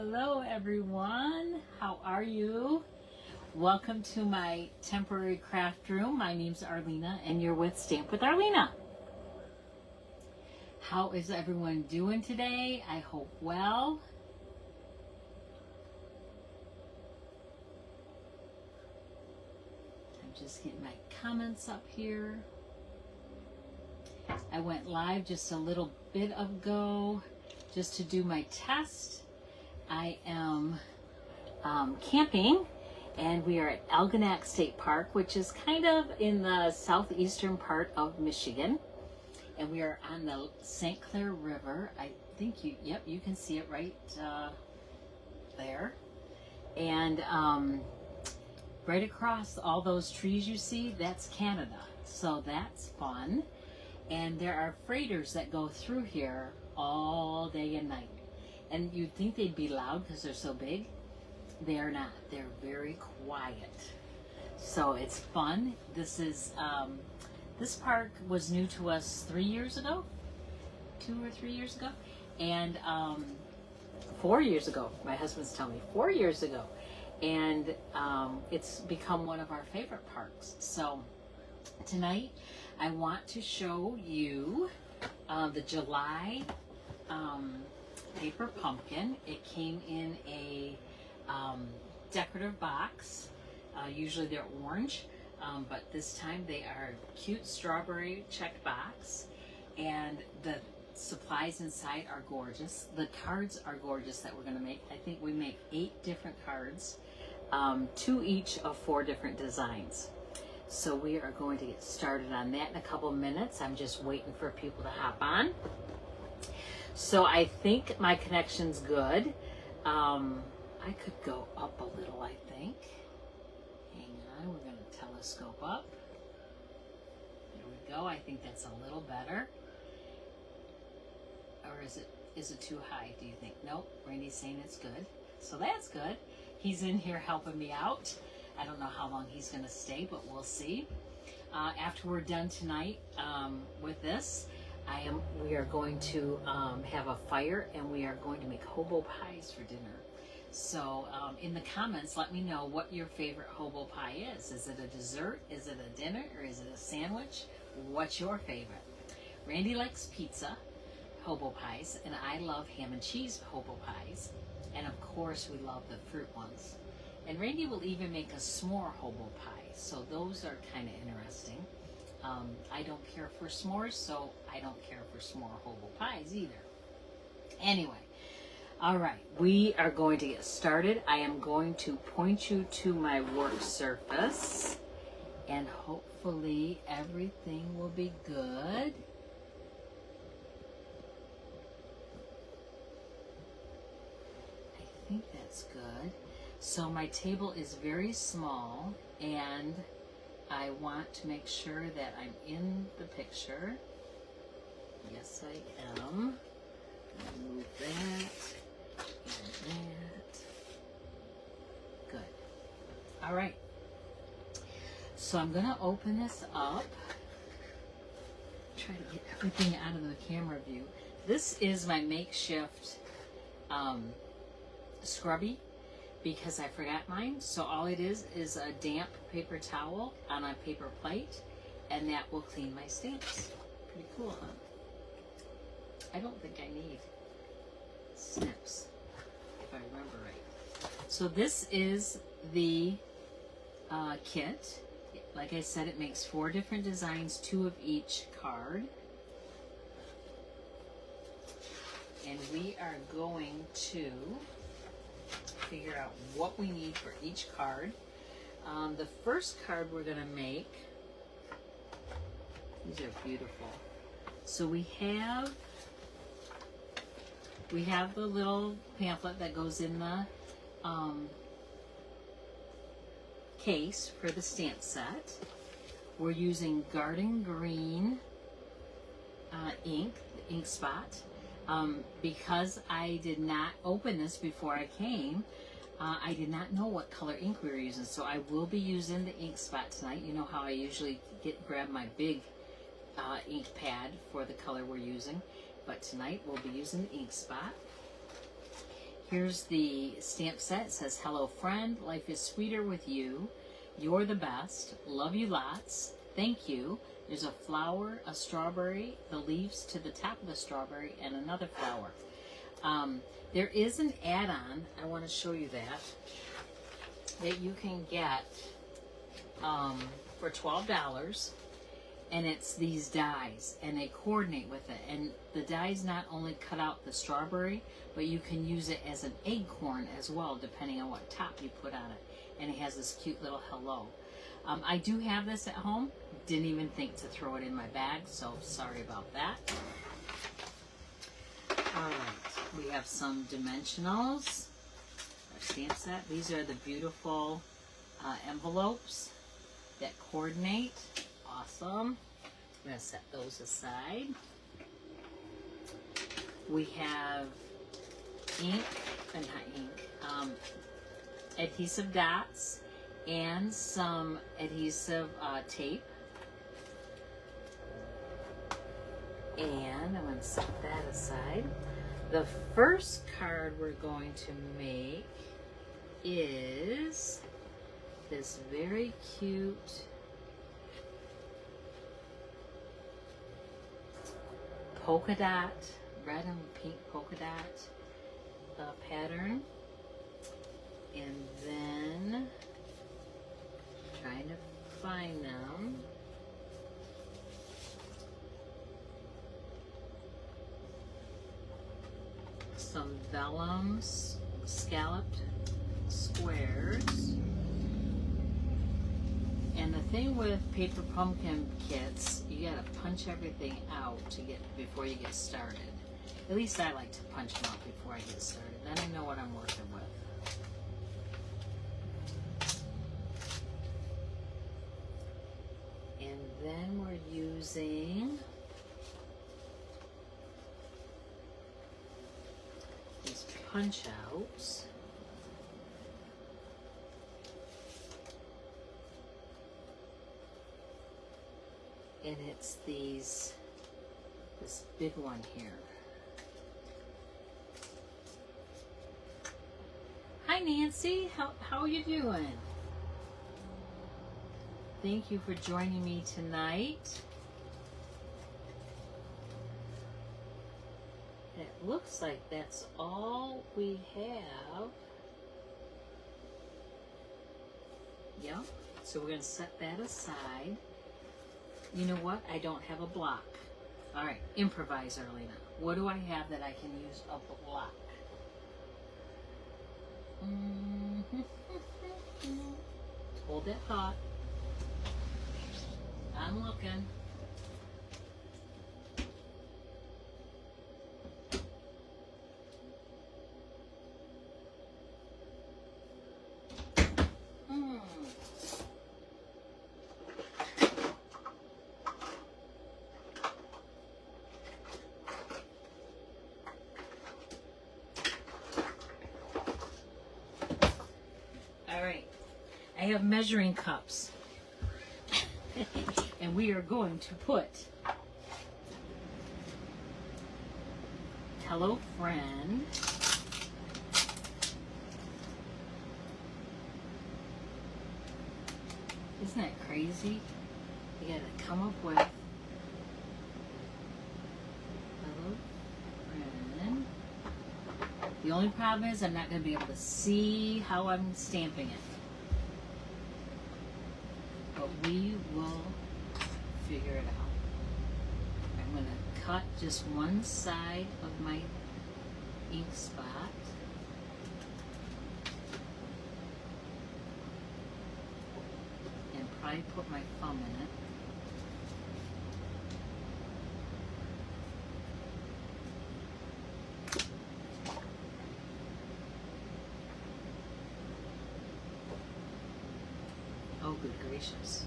Hello everyone, how are you? Welcome to my temporary craft room. My name's Arlena and you're with Stamp with Arlena. How is everyone doing today? I hope well. I'm just getting my comments up here. I went live just a little bit ago just to do my test. I am camping and we are at Algonac State Park, which is kind of in the southeastern part of Michigan. And we are on the St. Clair River. I think yep, you can see it right there. And right across all those trees you see, that's Canada. So that's fun. And there are freighters that go through here all day and night. And you'd think they'd be loud because they're so big. They're not. They're very quiet. So it's fun. This is this park was new to us 3 years ago, 2 or 3 years ago, and 4 years ago. My husband's telling me 4 years ago, and it's become one of our favorite parks. So tonight, I want to show you the July paper pumpkin. It came in a decorative box. Usually they're orange, but this time they are cute strawberry checked box, and the supplies inside are gorgeous. The cards are gorgeous that we're going to make. I think we make 8 different cards, 2 each of 4 different designs. So we are going to get started on that in a couple minutes. I'm just waiting for people to hop on. So I think my connection's good. I could go up a little, I think. Hang on, we're going to telescope up. There we go. I think that's a little better. Or is it too high, do you think? Nope, Randy's saying it's good. So that's good. He's in here helping me out. I don't know how long he's going to stay, but we'll see. After we're done tonight with this, we are going to have a fire, and we are going to make hobo pies for dinner. So in the comments, let me know what your favorite hobo pie is. Is it a dessert? Is it a dinner? Or is it a sandwich? What's your favorite? Randy likes pizza hobo pies, and I love ham and cheese hobo pies. And of course, we love the fruit ones. And Randy will even make a s'more hobo pie. So those are kind of interesting. I don't care for s'mores, so I don't care for s'more hobo pies either. Anyway, all right, we are going to get started. I am going to point you to my work surface, and hopefully everything will be good. I think that's good. So my table is very small, and I want to make sure that I'm in the picture. Yes, I am. Move that and that. Good. All right. So I'm going to open this up. Try to get everything out of the camera view. This is my makeshift scrubby, because I forgot mine. So all it is a damp paper towel on a paper plate, and that will clean my stamps. Pretty cool, huh? I don't think I need snips, if I remember right. So this is the kit. Like I said, it makes 4 different designs, 2 of each card. And we are going to figure out what we need for each card. The first card we're going to make, these are beautiful. So we have the little pamphlet that goes in the case for the stamp set. We're using Garden Green ink, the ink spot. Because I did not open this before I came, I did not know what color ink we were using, so I will be using the ink spot tonight. You know how I usually grab my big ink pad for the color we're using, but tonight we'll be using the ink spot. Here's the stamp set. It says, hello friend, life is sweeter with you. You're the best. Love you lots. Thank you. There's a flower, a strawberry, the leaves to the top of the strawberry, and another flower. There is an add-on, I want to show you that you can get for $12. And it's these dies, and they coordinate with it. And the dies not only cut out the strawberry, but you can use it as an acorn as well, depending on what top you put on it. And it has this cute little hello. I do have this at home. Didn't even think to throw it in my bag, so sorry about that. All right, we have some dimensionals. Our stamp set. These are the beautiful envelopes that coordinate. Awesome. I'm going to set those aside. We have ink, not ink, adhesive dots and some adhesive tape. And I'm going to set that aside. The first card we're going to make is this very cute polka dot, red and pink polka dot pattern. And then trying to find them. Some vellum scalloped squares. And the thing with paper pumpkin kits, you gotta punch everything out to get before you get started. At least I like to punch them out before I get started. Then I know what I'm working with. And then we're using these punch outs. And it's this big one here. Hi Nancy, how are you doing? Thank you for joining me tonight. It looks like that's all we have. Yep, so we're gonna set that aside. You know what? I don't have a block. All right, improvise, Arlena. What do I have that I can use a block? Hold that thought. I'm looking. I have measuring cups. And we are going to put hello friend, isn't that crazy? You gotta come up with hello friend. The only problem is I'm not gonna be able to see how I'm stamping it. But we will figure it out. I'm going to cut just one side of my ink spot. And probably put my thumb in it. Oh, good gracious.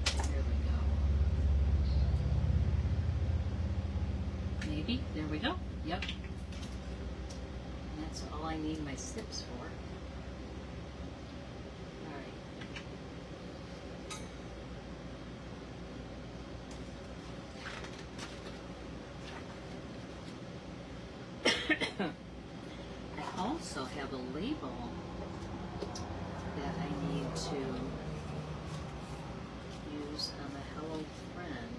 There we go. Maybe. There we go. Yep. And that's all I need my snips for. All right. have a label that I need to use on the Hello Friend.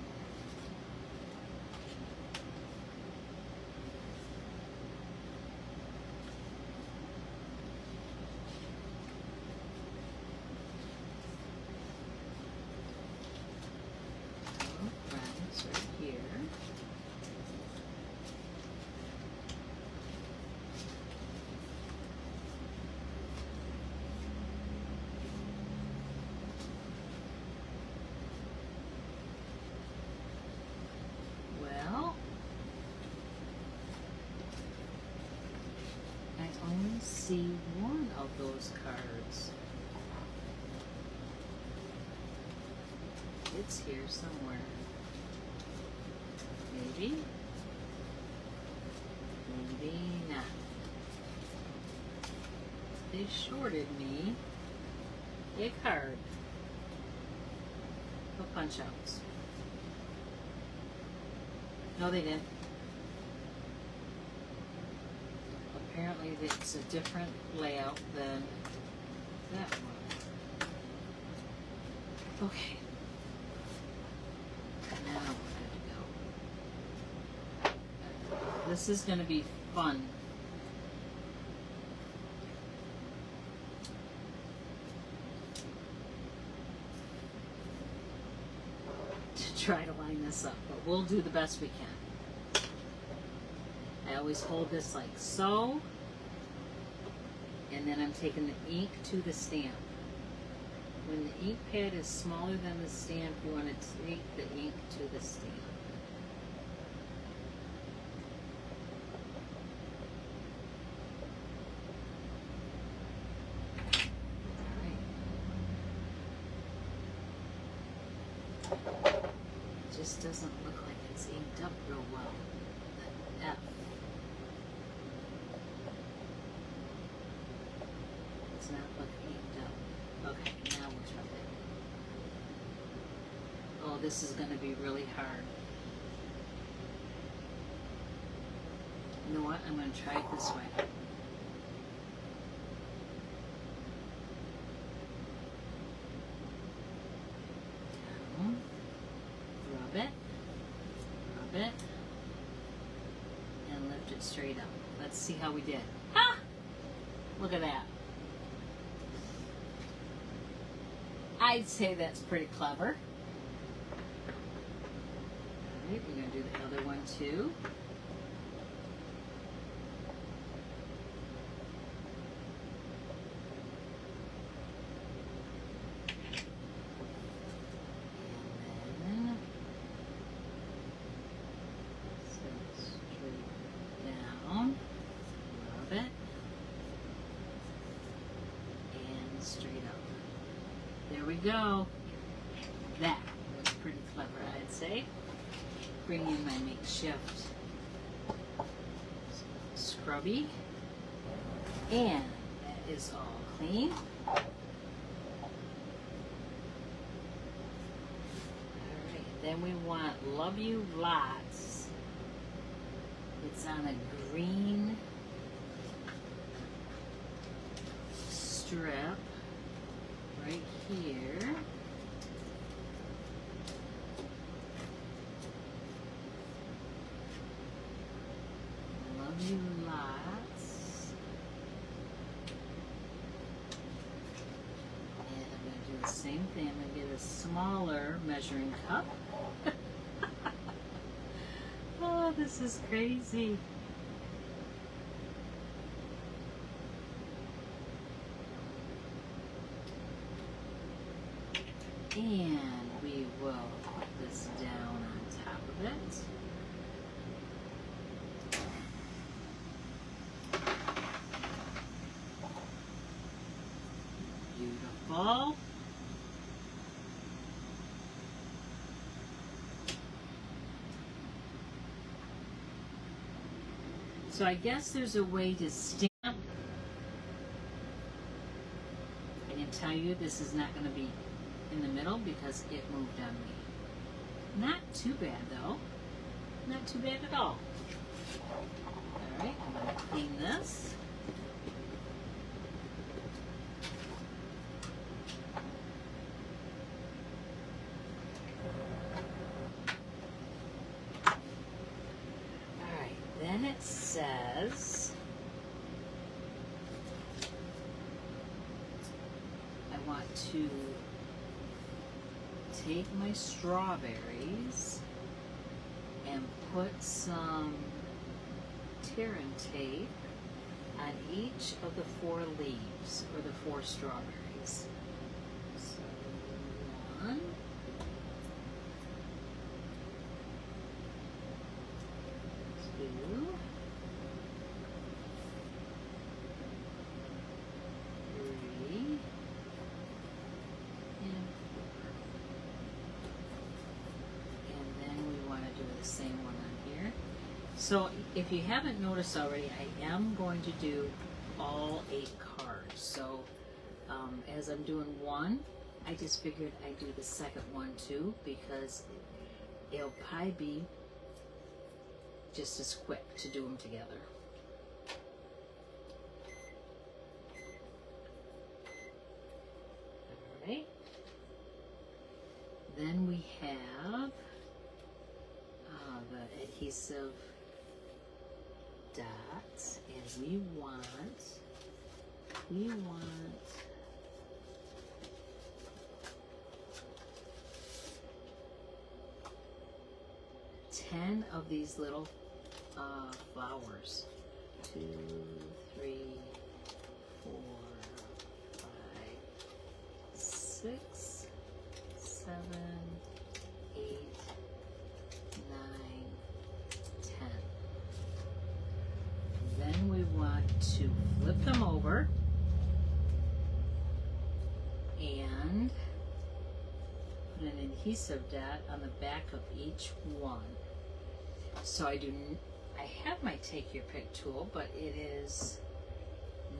Hello Friends right here. See one of those cards. It's here somewhere. Maybe. Maybe not. They shorted me a card of punch outs. No, they didn't. Apparently it's a different layout than that one. Okay. Now where to go? This is going to be fun. To try to line this up, but we'll do the best we can. I always hold this like so, and then I'm taking the ink to the stamp. When the ink pad is smaller than the stamp, you want to take the ink to the stamp. Alright. It just doesn't look like it's inked up real well. The F. Not look inked up. Okay, now we'll try that. Oh, this is going to be really hard. You know what? I'm going to try it this way. Down. Rub it. Rub it. And lift it straight up. Let's see how we did. Ah! Look at that. I'd say that's pretty clever. Alright, we're going to do the other one too. And then set straight down, rub it, and straight up. There we go. That was pretty clever, I'd say. Bring in my makeshift scrubby. And that is all clean. Alright, then we want Love You Lots. It's on a green strip. Right here. Love You Lots. And I'm going to do the same thing. I'm going to get a smaller measuring cup. Oh, this is crazy. And we will put this down on top of it. Beautiful. So I guess there's a way to stamp. I can tell you this is not going to be in the middle because it moved on me. Not too bad though. Not too bad at all. Alright, I'm going to clean this. says, I want to take my strawberries and put some tear and tape on each of the 4 leaves, or the 4 strawberries. So 1, 2, 3, and 4. And then we want to do the same one on here. So if you haven't noticed already, I am going to do all 8 cards. So as I'm doing one, I just figured I'd do the second one too, because it'll probably be just as quick to do them together. All right. Then we have the adhesive dots, and we want 10 of these little flowers. 2, 3, 4, 5, 6, 7, 8, 9, 10. Then we want to flip them over and put an adhesive dot on the back of each one. So I have my take your pick tool, but it is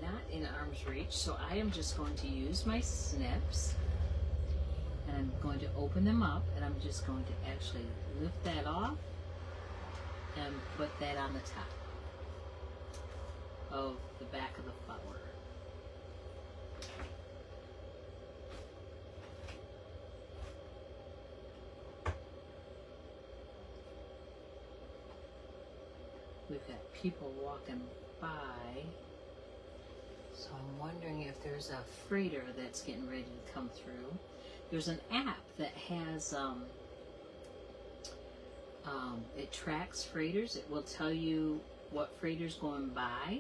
not in arm's reach. So I am just going to use my snips, and I'm going to open them up, and I'm just going to actually lift that off and put that on the top of the back of the flower. We've got people walking by, so I'm wondering if there's a freighter that's getting ready to come through. There's an app that has, it tracks freighters. It will tell you what freighter's going by,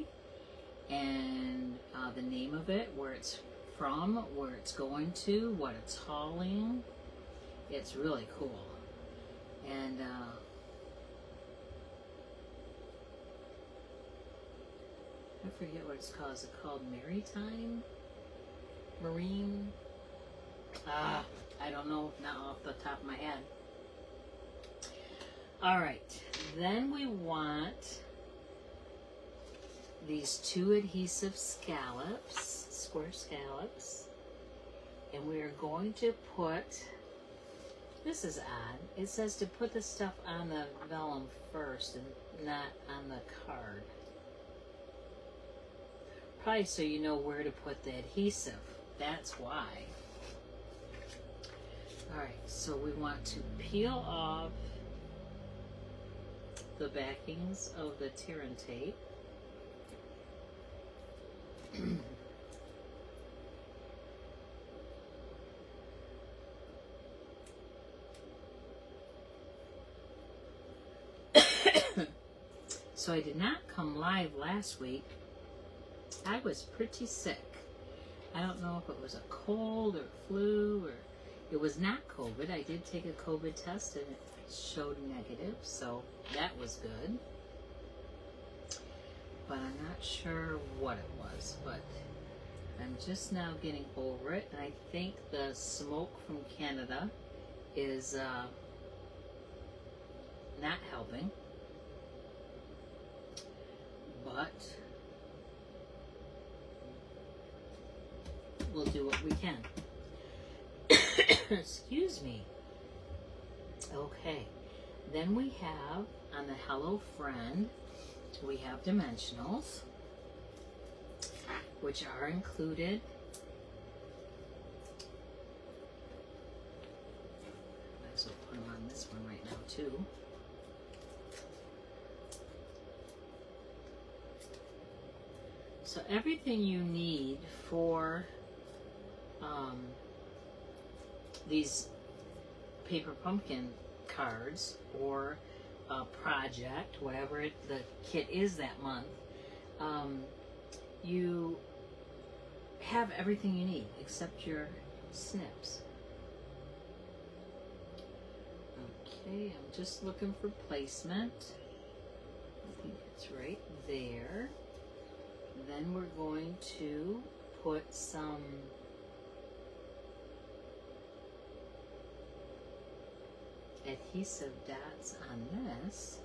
and the name of it, where it's from, where it's going to, what it's hauling. It's really cool. And I forget what it's called. Is it called Maritime? Marine? I don't know, not off the top of my head. All right, then we want these 2 adhesive scallops, square scallops, and we are going to put, this is odd, it says to put the stuff on the vellum first and not on the card. Probably so you know where to put the adhesive, that's why. Alright, so we want to peel off the backings of the tear and tape. So I did not come live last week. I was pretty sick. I don't know if it was a cold or flu, or it was not COVID. I did take a COVID test and it showed negative, so that was good. But I'm not sure what it was, but I'm just now getting over it, and I think the smoke from Canada is not helping. But we'll do what we can. Excuse me. Okay, then we have on the Hello Friend, we have dimensionals, which are included. Might as well put them on this one right now too. So everything you need for these paper pumpkin cards or a project, whatever the kit is that month, you have everything you need except your snips. Okay, I'm just looking for placement. I think it's right there. Then we're going to put some adhesive dots on this.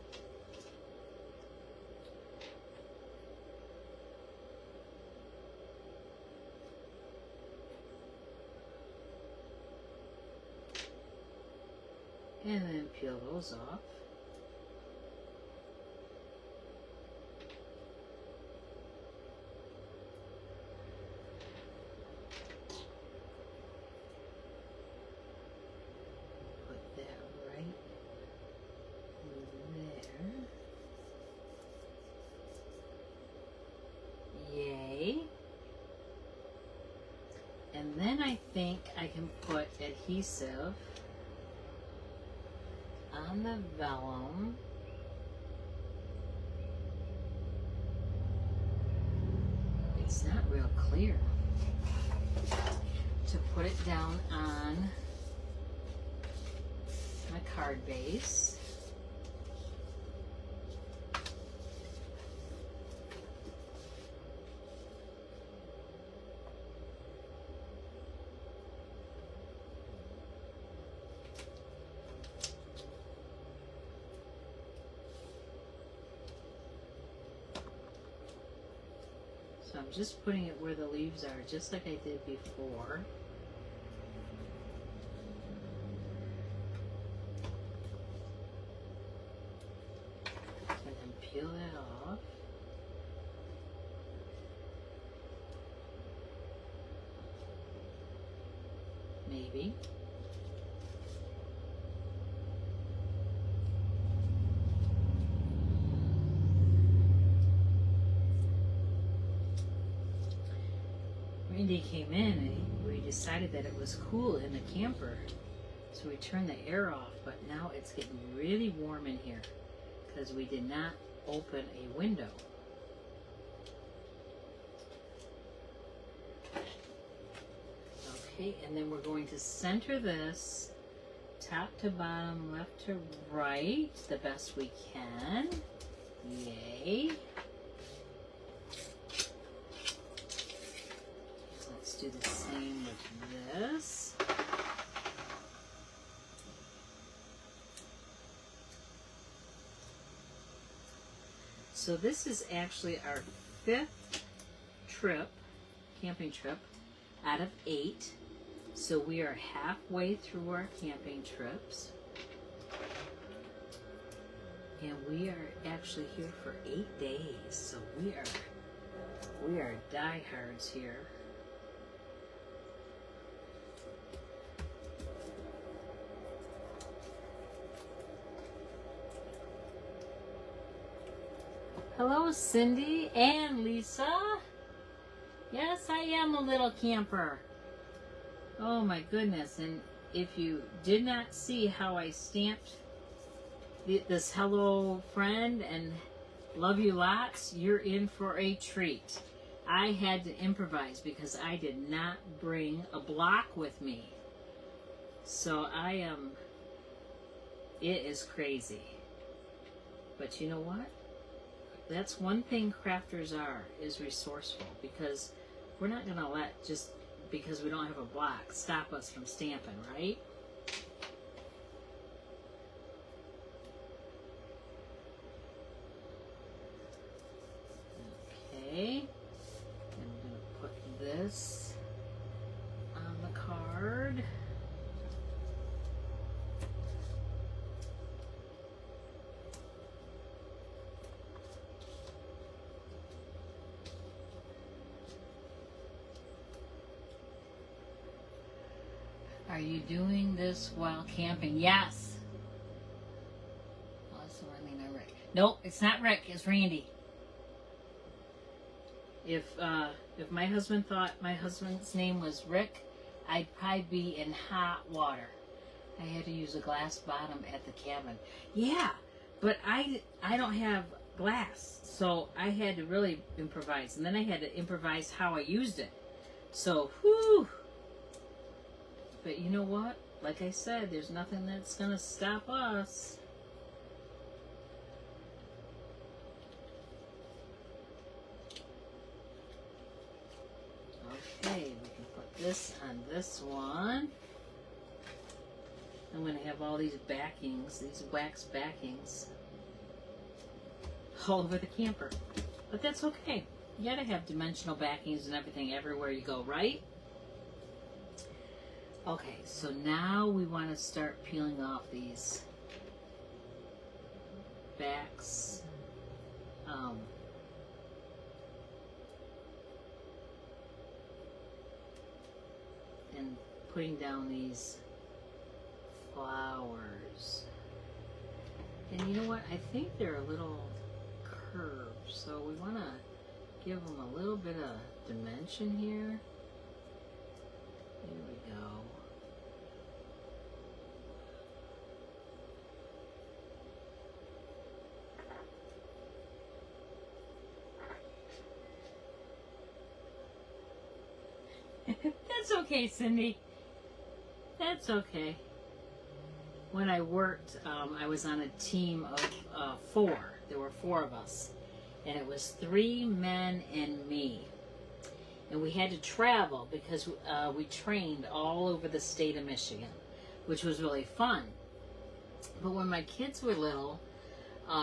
And then peel those off. Put that right there. Yay. And then I think I can put adhesive on the vellum. It's not real clear. To put it down on my card base. So I'm just putting it where the leaves are, just like I did before. And then peel that off. Maybe. Randy came in and we decided that it was cool in the camper, so we turned the air off, but now it's getting really warm in here because we did not open a window. Okay, and then we're going to center this top to bottom, left to right, the best we can. Yay. Do the same with this. So this is actually our 5th trip, camping trip, out of 8. So we are halfway through our camping trips. And we are actually here for 8 days. So we are diehards here. Hello, Cindy and Lisa. Yes, I am a little camper. Oh my goodness. And if you did not see how I stamped this hello friend and love you lots, you're in for a treat. I had to improvise because I did not bring a block with me. So it is crazy. But you know what? That's one thing crafters are, is resourceful, because we're not going to let, just because we don't have a block, stop us from stamping, right? Okay, and I'm going to put this on the card. Are you doing this while camping? Yes. Oh, it's Arlena, Rick. Nope, it's not Rick, it's Randy. If my husband thought my husband's name was Rick, I'd probably be in hot water. I had to use a glass bottom at the cabin. Yeah, but I don't have glass, so I had to really improvise, and then I had to improvise how I used it. So, whew. But you know what? Like I said, there's nothing that's gonna stop us. Okay, we can put this on this one. I'm going to have all these backings, these wax backings, all over the camper. But that's okay. You got to have dimensional backings and everything everywhere you go, right? Okay, so now we want to start peeling off these backs. And putting down these flowers. And you know what? I think they're a little curved, so we want to give them a little bit of dimension here. There we go. That's okay, Cindy. That's okay. When I worked, I was on a team of 4. There were 4 of us. And it was 3 men and me. And we had to travel because we trained all over the state of Michigan, which was really fun. But when my kids were little,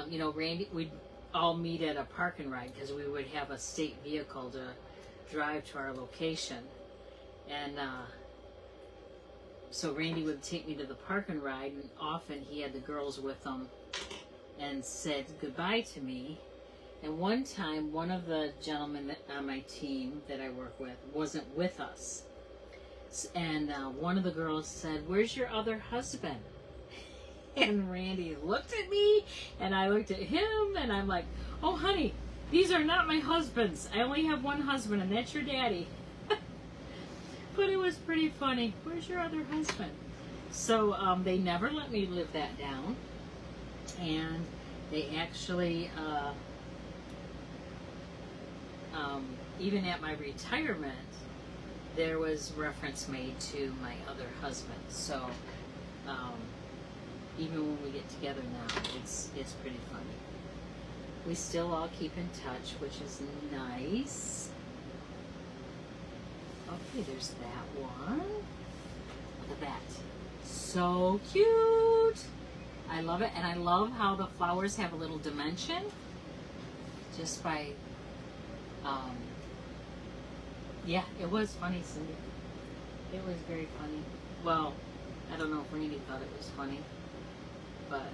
you know, Randy, we'd all meet at a park and ride because we would have a state vehicle to drive to our location. And so Randy would take me to the park and ride, and often he had the girls with him and said goodbye to me. And one time, one of the gentlemen on my team that I work with wasn't with us. And one of the girls said, "Where's your other husband?" And Randy looked at me, and I looked at him, and I'm like, "Oh, honey, these are not my husbands. I only have one husband, and that's your daddy." But it was pretty funny. Where's your other husband? So they never let me live that down. And they actually, even at my retirement, there was reference made to my other husband. So even when we get together now, it's pretty funny. We still all keep in touch, which is nice. Okay, there's that one. Look at that. So cute. I love it. And I love how the flowers have a little dimension. Just by, yeah, it was funny, Cindy. It was very funny. Well, I don't know if Randy thought it was funny, but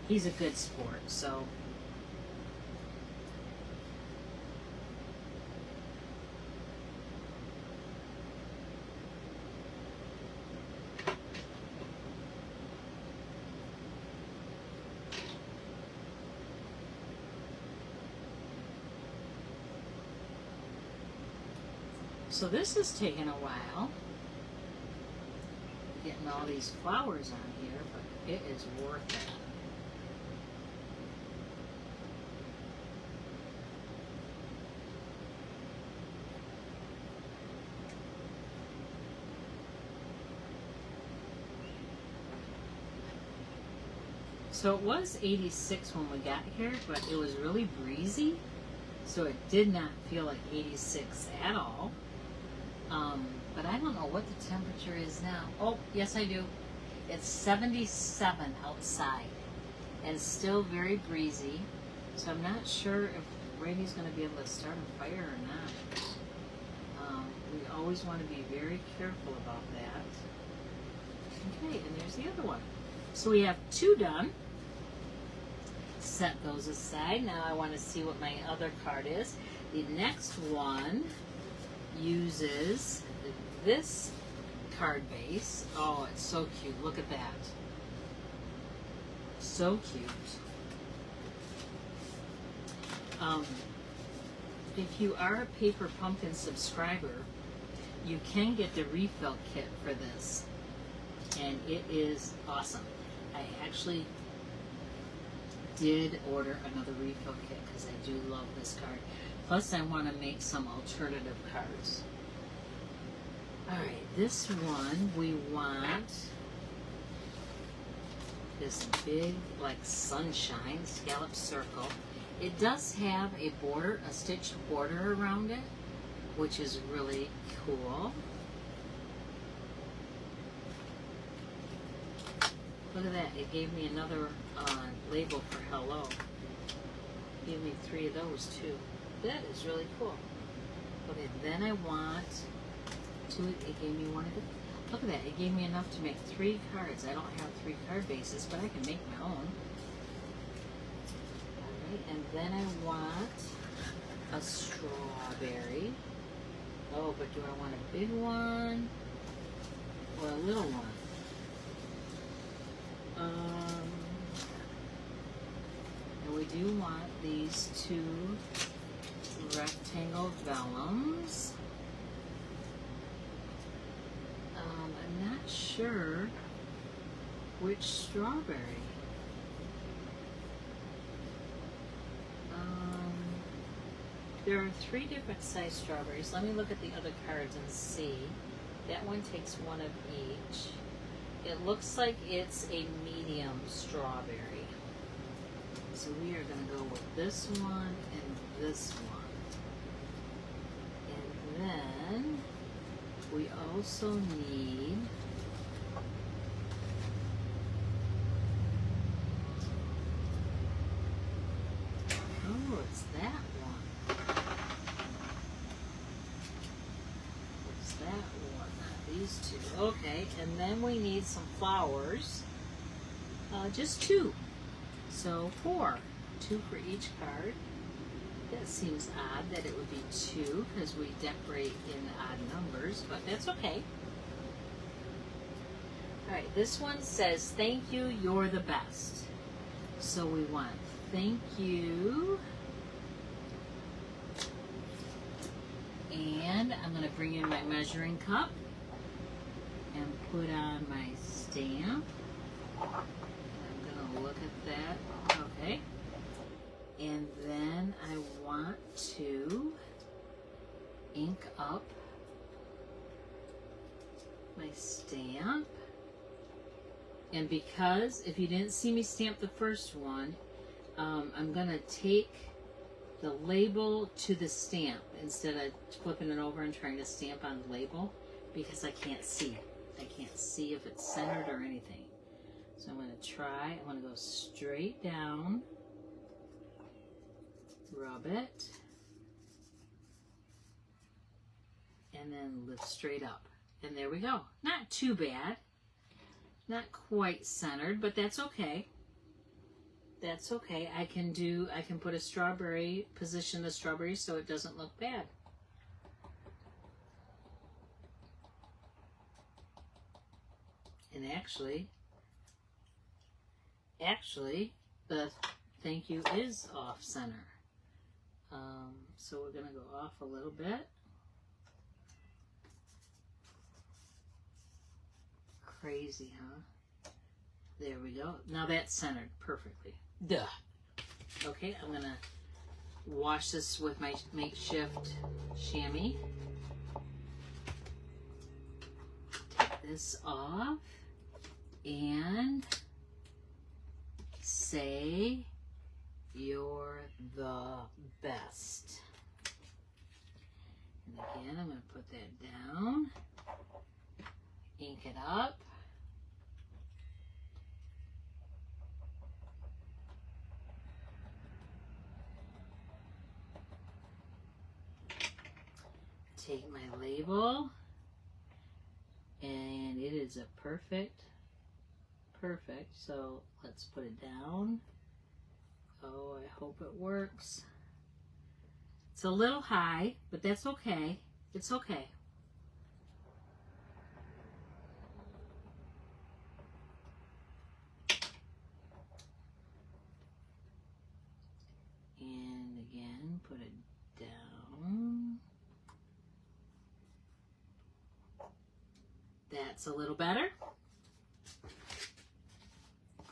he's a good sport, so. So this has taken a while, getting all these flowers on here, but it is worth it. So it was 86 when we got here, but it was really breezy, so it did not feel like 86 at all. But I don't know what the temperature is now. Oh, yes I do. It's 77 outside and still very breezy. So I'm not sure if Randy's going to be able to start a fire or not. We always want to be very careful about that. Okay, and there's the other one. So we have 2 done. Set those aside. Now I want to see what my other card is. The next one uses this card base. Oh, it's so cute. Look at that. So cute. Um, if you are a Paper Pumpkin subscriber, you can get the refill kit for this, and it is awesome. I actually did order another refill kit because I do love this card. Plus, I want to make some alternative cards. Alright, this one we want this big, like, sunshine scallop circle. It does have a border, a stitched border around it, which is really cool. Look at that, it gave me another label for hello. It gave me 3 of those too. That is really cool. Okay, then I want to, it gave me one of the, look at that, it gave me enough to make 3 cards. I don't have 3 card bases, but I can make my own. Alright, and then I want a strawberry. Oh, but do I want a big one or a little one? And we do want these 2 rectangle vellums. I'm not sure which strawberry. There are 3 different size strawberries. Let me look at the other cards and see. That one takes 1 of each. It looks like it's a medium strawberry. So we are going to go with this one and this one. And then we also need oh, it's that one. It's that one, not these 2. Okay, and then we need some flowers. Just 2. So 4. 2 for each card. That seems odd that it would be 2 because we decorate in odd numbers, but that's okay. Alright, this one says, thank you, you're the best. So we want thank you. And I'm going to bring in my measuring cup and put on my stamp. I'm going to look at that. Okay. And then I want to ink up my stamp. And because, if you didn't see me stamp the first one, I'm going to take the label to the stamp instead of flipping it over and trying to stamp on the label because I can't see it. I can't see if it's centered or anything. So I'm going to try, I'm going to go straight down, rub it, and then lift straight up. And there we go. Not too bad. Not quite centered, but that's okay. That's okay. I can put a strawberry, position the strawberry so it doesn't look bad. And actually, the thank you is off center. So we're going to go off a little bit. Crazy, huh? There we go. Now that's centered perfectly. Duh. Okay, I'm going to wash this with my makeshift chamois. Take this off and say you're the best. And again, I'm going to put that down, ink it up. Take my label, and it is a perfect, so let's put it down. Oh, I hope it works. It's a little high, but that's okay. It's okay. And again. That's a little better.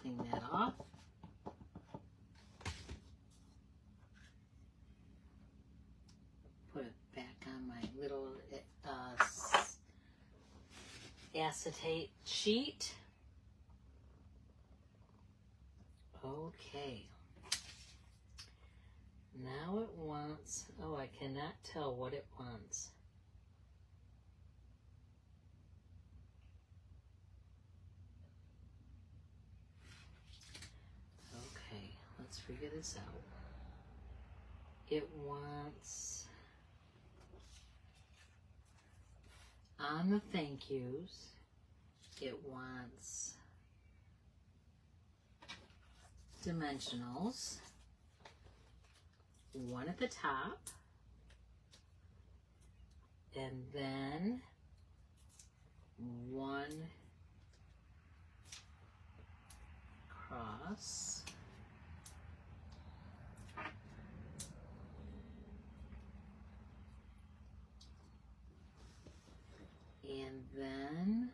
Clean that off. Put it back on my little acetate sheet. Okay. Now it wants, oh, I cannot tell what it wants. Okay, let's figure this out. It wants, on the thank yous, it wants dimensionals, one at the top, and then one across, and then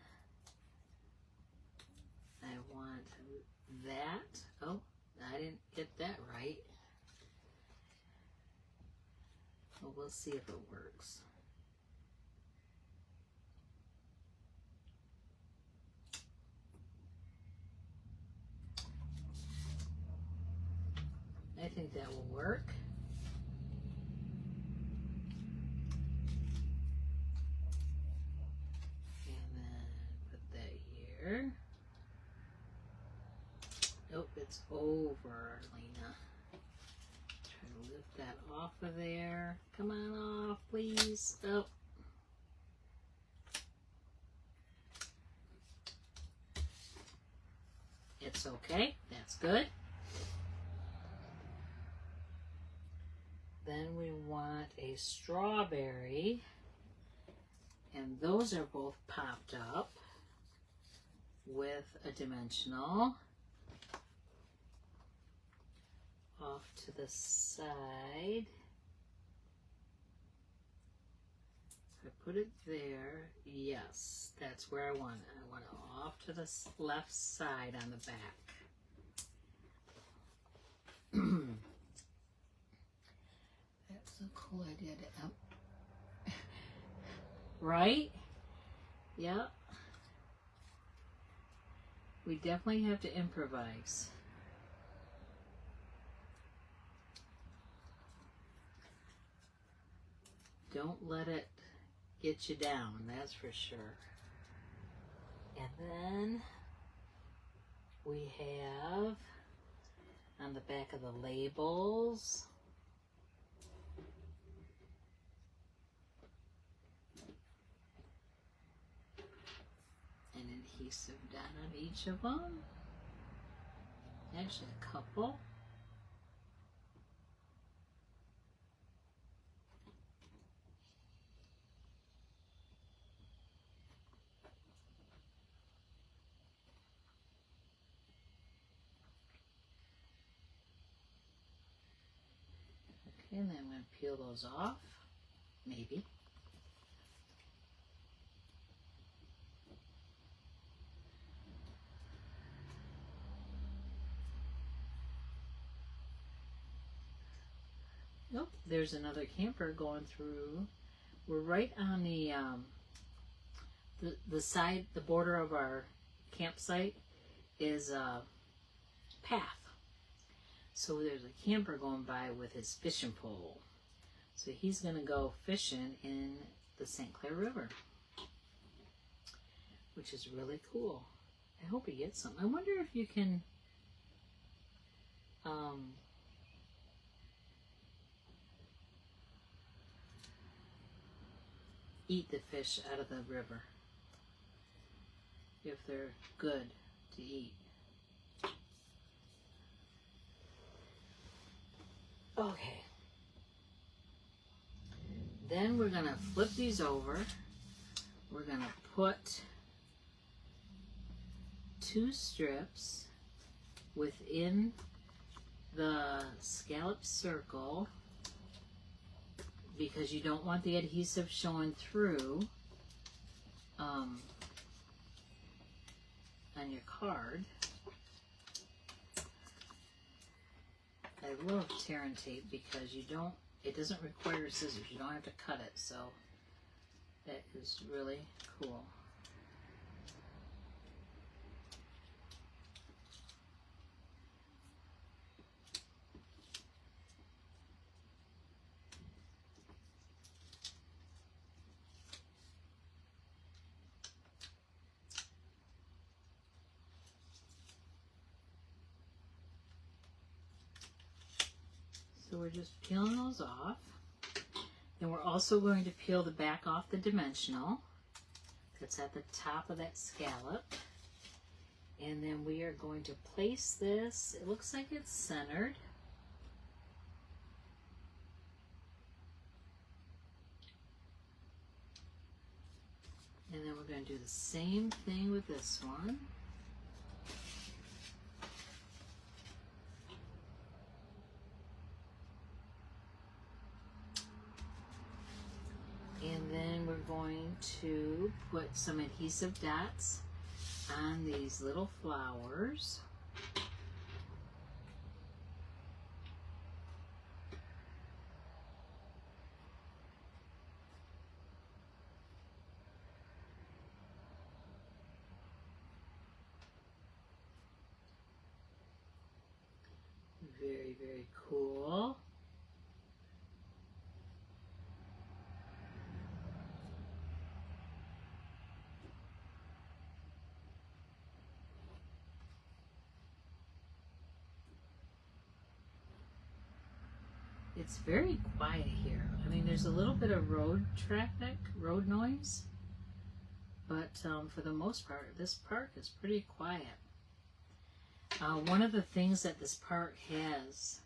I want that. Oh, I didn't get that right. Well, we'll see if it works. I think that will work. And then put that here. Nope, it's over, Arlena. Try to lift that off of there. Come on off, please. Oh. It's okay. That's good. Then we want a strawberry, and those are both popped up with a dimensional off to the side. If I put it there, yes, that's where I want it. I want it off to the left side on the back. That's a cool idea to, right? Yep. We definitely have to improvise. Don't let it get you down, that's for sure. And then we have on the back of the labels, an adhesive dot on each of them. Actually, a couple. Okay, and then I'm going to peel those off, maybe. Nope, there's another camper going through. We're right on the side, the border of our campsite is a path. So there's a camper going by with his fishing pole. So he's going to go fishing in the St. Clair River, which is really cool. I hope he gets some. I wonder if you can eat the fish out of the river, if they're good to eat. Okay. Then we're going to flip these over. We're going to put 2 strips within the scallop circle because you don't want the adhesive showing through. on your card. I love tear and tape because it doesn't require scissors. You don't have to cut it, so that is really cool. So we're just peeling those off. Then we're also going to peel the back off the dimensional. That's at the top of that scallop. And then we are going to place this. It looks like it's centered. And then we're going to do the same thing with this one. And then we're going to put some adhesive dots on these little flowers. Very, very cool. It's very quiet here. I mean, there's a little bit of road traffic, road noise, but for the most part, this park is pretty quiet. One of the things that this park has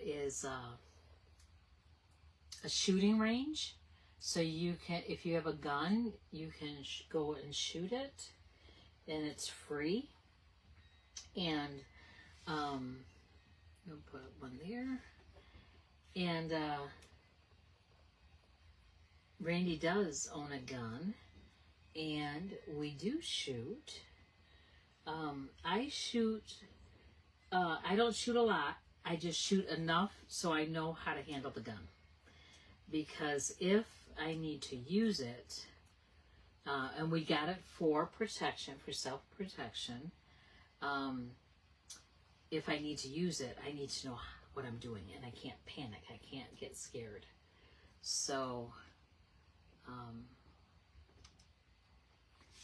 is a shooting range. So you can, if you have a gun, you can go and shoot it, and it's free. And I'll put one there. And Randy does own a gun, and we do shoot. I shoot, I don't shoot a lot. I just shoot enough so I know how to handle the gun. Because if I need to use it, and we got it for protection, for self-protection, if I need to use it, I need to know what I'm doing, and I can't panic. I can't get scared. So,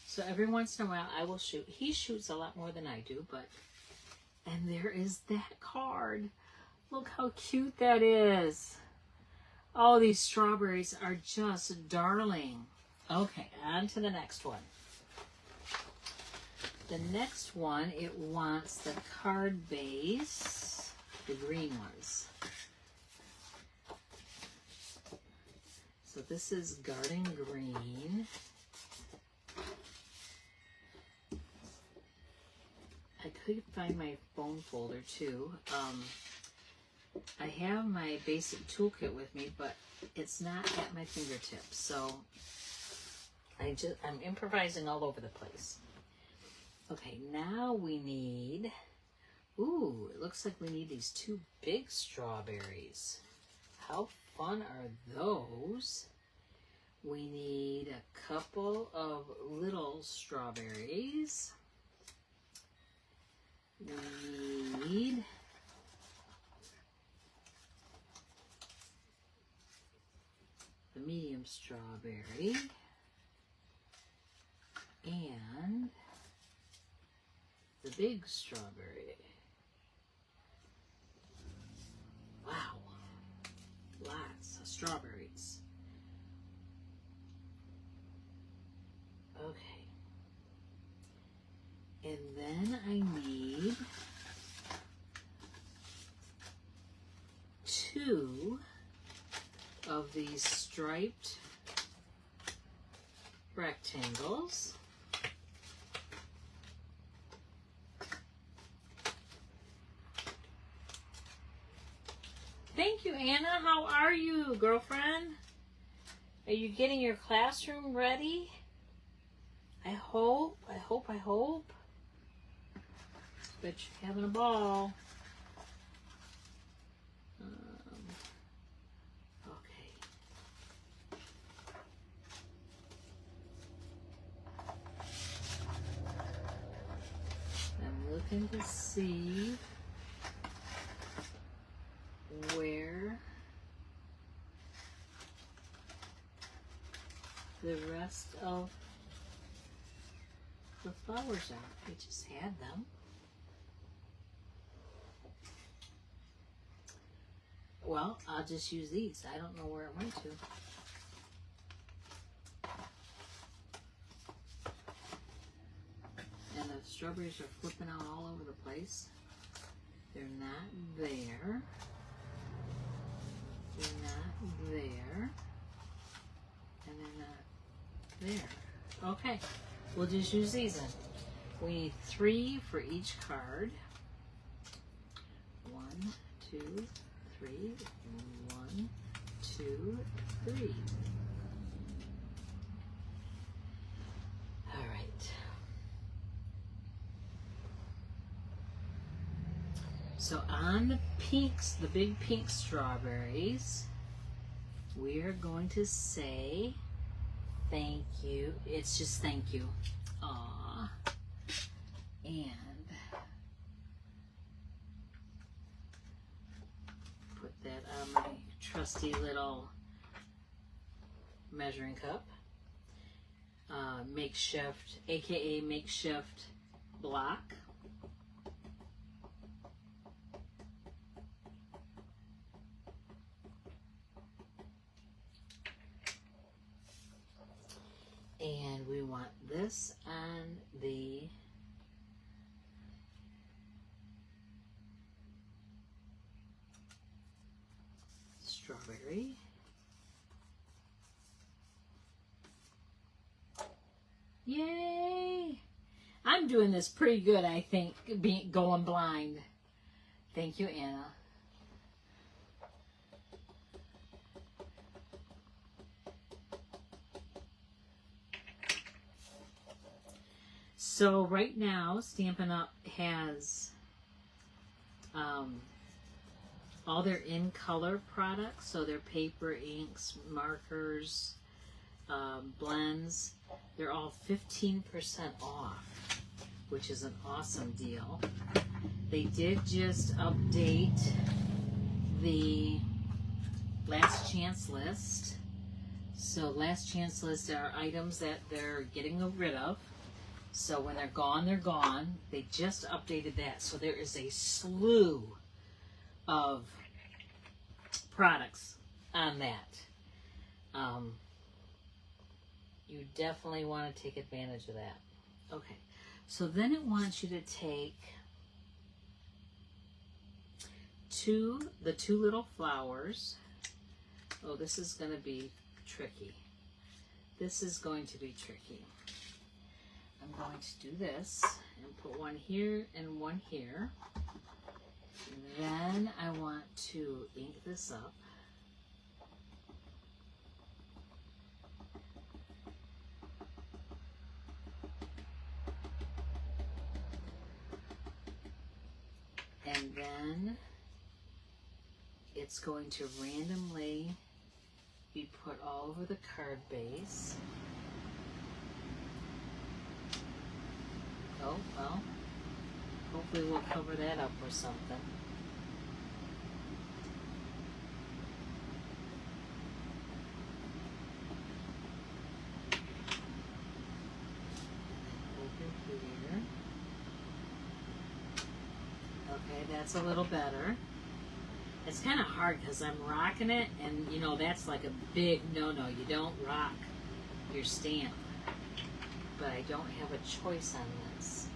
so every once in a while I will shoot. He shoots a lot more than I do, but, and there is that card. Look how cute that is. Oh, these strawberries are just darling. Okay, on to the next one. The next one, it wants the card base, the green ones. So this is Garden Green. I could find my phone folder too. I have my basic toolkit with me, but it's not at my fingertips, so I'm improvising all over the place. Okay, now we need, ooh, it looks like we need these two big strawberries. How fun are those? We need a couple of little strawberries. We need the medium strawberry and the big strawberry. Wow, lots of strawberries. Okay, and then I need 2 of these striped rectangles. Thank you, Anna. How are you, girlfriend? Are you getting your classroom ready? I hope. Bet you're having a ball. Okay. I'm looking to see where the rest of the flowers are. I just had them. Well, I'll just use these. I don't know where it went to. And the strawberries are flipping out all over the place. They're not there. They're not there. And they're not there. Okay, we'll just use these then. We need 3 for each card. 1, 2, 3. 1, 2, 3. All right. So on the pinks, the big pink strawberries, we are going to say thank you. It's just thank you. Aww. And put that on my trusty little measuring cup. Makeshift, aka makeshift block. And we want this on the strawberry. Yay! I'm doing this pretty good, I think, going blind. Thank you, Anna. So right now, Stampin' Up! Has all their in-color products, so their paper, inks, markers, blends, they're all 15% off, which is an awesome deal. They did just update the last chance list. So last chance list are items that they're getting rid of. So when they're gone, they're gone. They just updated that. So there is a slew of products on that. You definitely want to take advantage of that. Okay, so then it wants you to take the two little flowers. Oh, this is going to be tricky. This is going to be tricky. I'm going to do this and put one here and one here. Then I want to ink this up. And then it's going to randomly be put all over the card base. Oh, well, hopefully we'll cover that up or something. Over here. Okay, that's a little better. It's kind of hard because I'm rocking it, and you know that's like a big no-no. You don't rock your stamp. But I don't have a choice on this.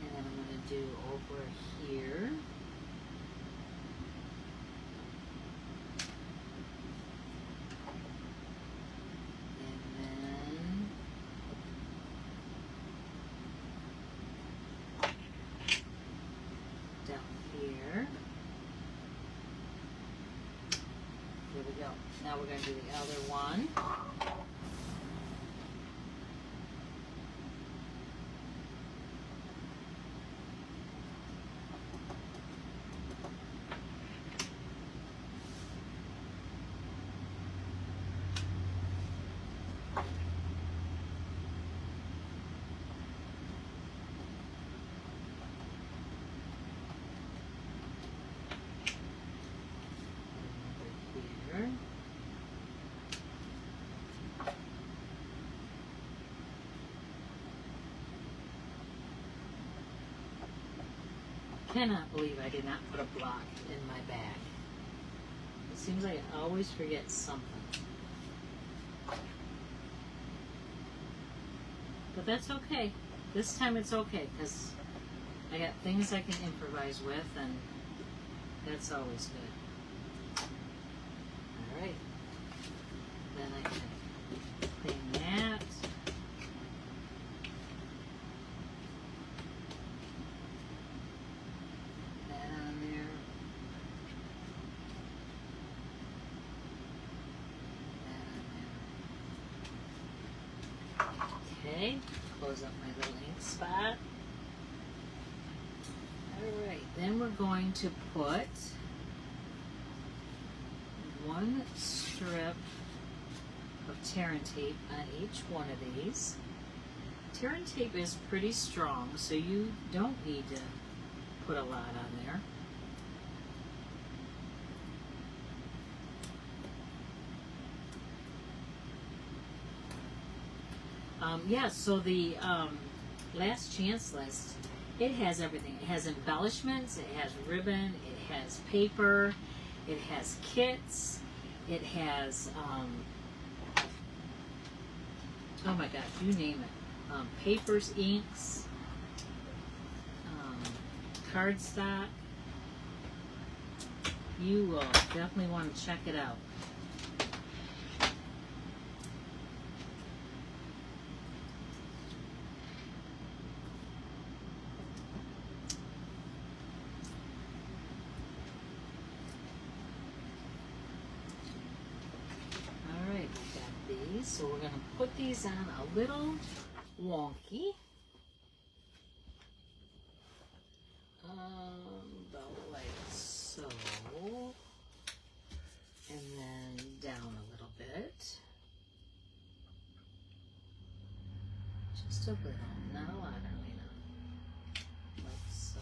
And then I'm going to do over here. And then down here. There we go. Now we're going to do the other one. cannot believe I did not put a block in my bag. It seems like I always forget something. But that's okay. This time it's okay because I got things I can improvise with, and that's always good. Alright. Then I can clean that. That on there. That on there. Okay. Close up my little ink spot. Alright, then we're going to put one strip of tear and tape on each one of these. Tear and tape is pretty strong, so you don't need to put a lot on there. Yeah, so the last chance list, it has everything. It has embellishments, it has ribbon, it has paper, it has kits, it has, oh my gosh, you name it. Papers, inks, cardstock. You will definitely want to check it out. So we're going to put these on a little wonky. About like so. And then down a little bit. Just a little, not a lot, Arlena. Like so.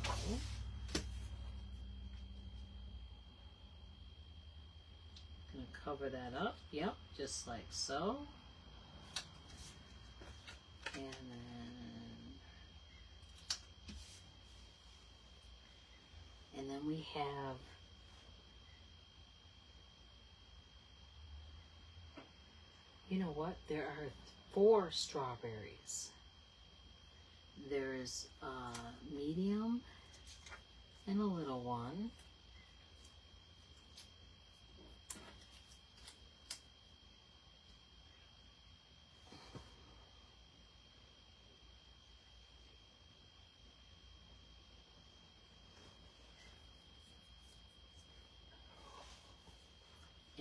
Gonna cover that up. Yep, just like so. And then we have you know what? There are 4 strawberries. There's a medium and a little one.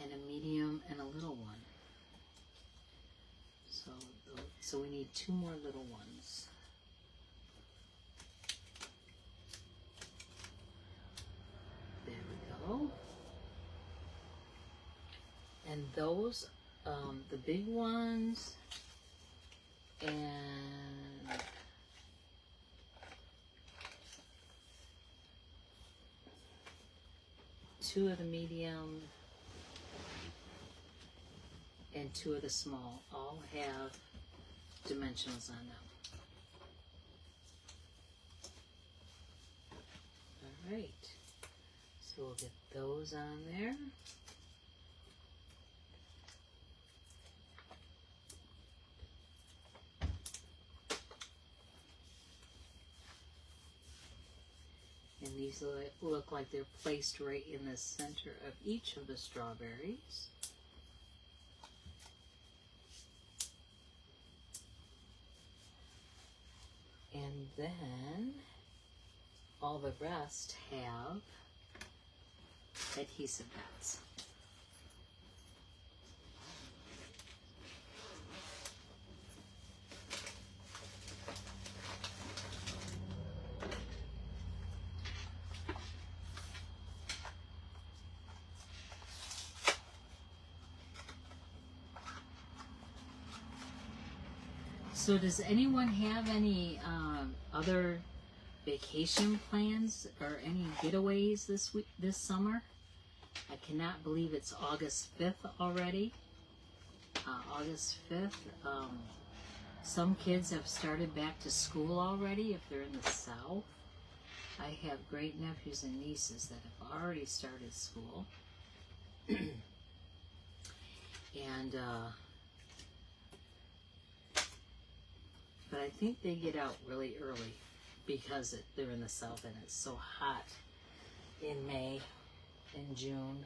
And a medium and a little one. So we need 2 more little ones. There we go. And those, the big ones, and 2 of the medium, and 2 of the small, all have dimensionals on them. All right, so we'll get those on there. And these look like they're placed right in the center of each of the strawberries. And then all the rest have adhesive dots. So does anyone have any other vacation plans or any getaways this summer? I cannot believe it's August 5th already. August 5th. Some kids have started back to school already if they're in the South. I have great nephews and nieces that have already started school. And, but I think they get out really early because they're in the south and it's so hot in May and June.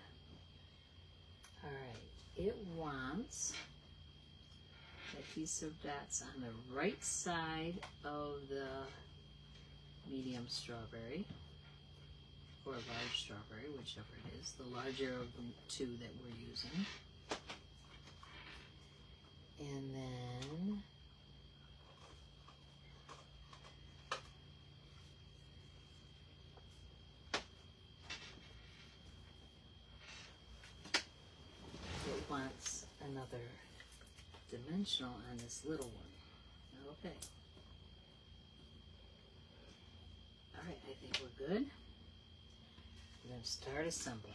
All right, it wants adhesive dots on the right side of the medium strawberry, or large strawberry, whichever it is, the larger of the two that we're using. And then it wants another dimensional on this little one. Okay. All right, I think we're good. We're going to start assembling.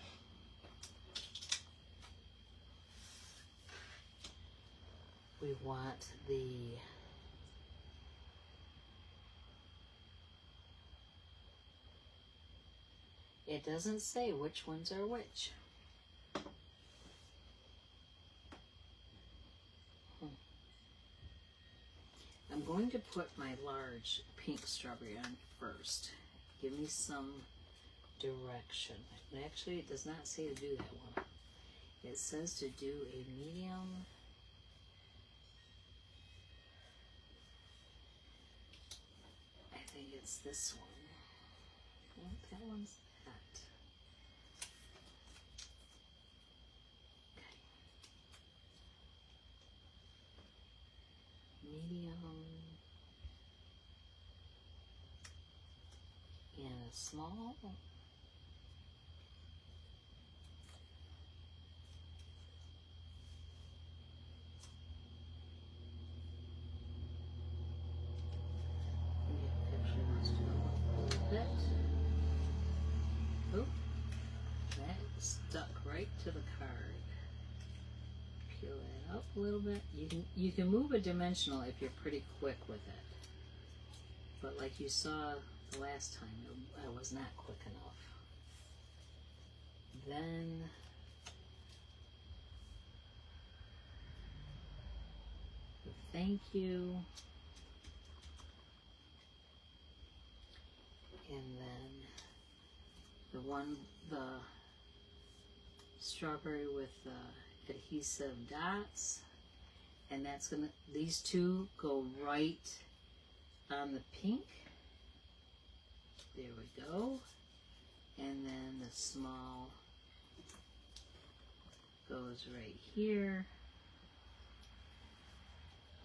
We want it doesn't say which ones are which. I'm going to put my large pink strawberry on first. Give me some direction. And actually, it does not say to do that one. It says to do a medium. I think it's this one. Well, that one's that. Okay. Medium. And a small. Oh, that stuck right to the card. Peel that up a little bit. You can move a dimensional if you're pretty quick with it. But like you saw the last time, I was not quick enough. Then the thank you. And then the strawberry with adhesive dots, and these two go right on the pink. There we go. And then the small goes right here.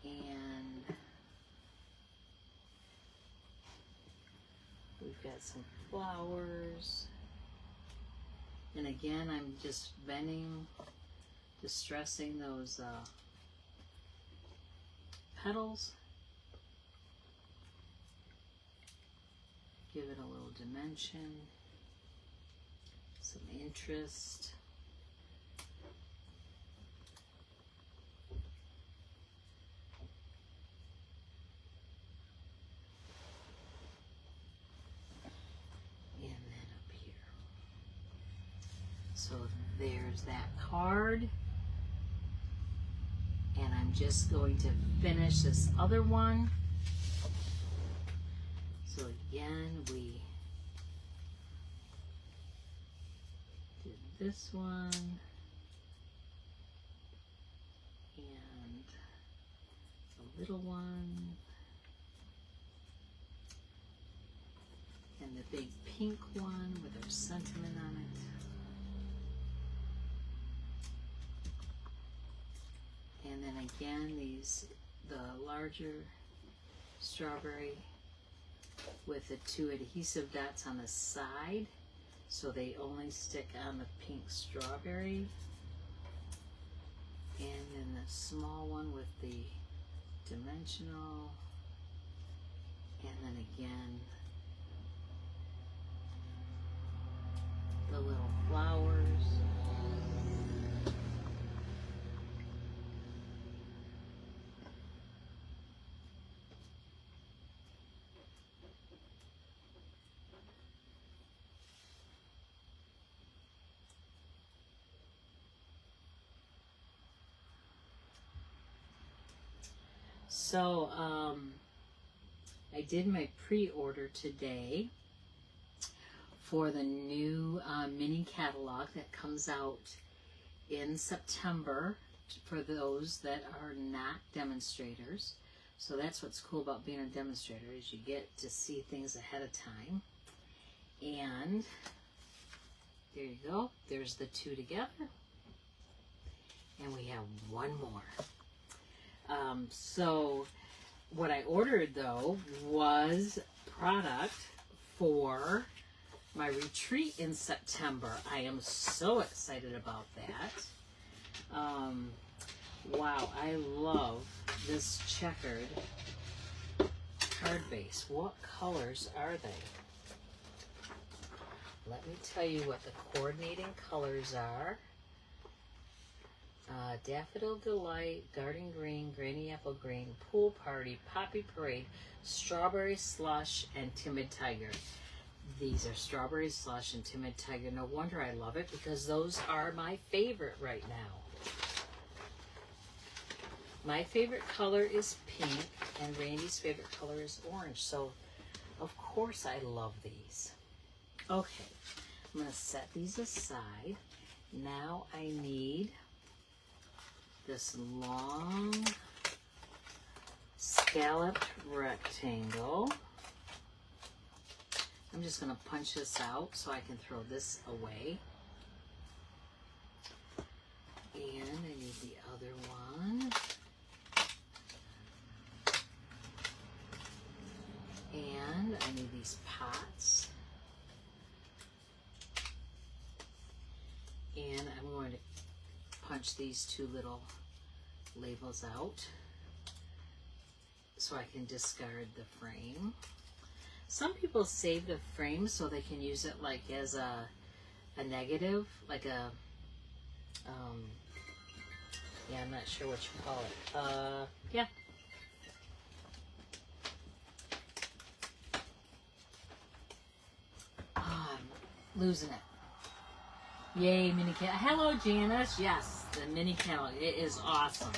And we've got some flowers. And again, I'm just distressing those petals. Give it a little dimension, some interest. So there's that card, and I'm just going to finish this other one. So again, we did this one, and a little one, and the big pink one with our sentiment on it. And then again, the larger strawberry with the two adhesive dots on the side, so they only stick on the pink strawberry. And then the small one with the dimensional. And then again, the little flowers. So, I did my pre-order today for the new mini catalog that comes out in September for those that are not demonstrators. So that's what's cool about being a demonstrator, is you get to see things ahead of time. And there you go. There's the two together. And we have one more. So what I ordered though was product for my retreat in September. I am so excited about that. Wow, I love this checkered card base. What colors are they? Let me tell you what the coordinating colors are. Daffodil Delight, Garden Green, Granny Apple Green, Pool Party, Poppy Parade, Strawberry Slush, and Timid Tiger. These are Strawberry Slush and Timid Tiger. No wonder I love it, because those are my favorite right now. My favorite color is pink, and Randy's favorite color is orange. So, of course, I love these. Okay, I'm going to set these aside. Now I need this long scalloped rectangle. I'm just going to punch this out so I can throw this away. And I need the other one. And I need these pots. And I'm going to punch these two little labels out so I can discard the frame. Some people save the frame so they can use it like as a negative, like a, yeah, I'm not sure what you call it. Yeah. Oh, I'm losing it. Yay, mini catalog. Hello, Janice. Yes, the mini catalog. It is awesome.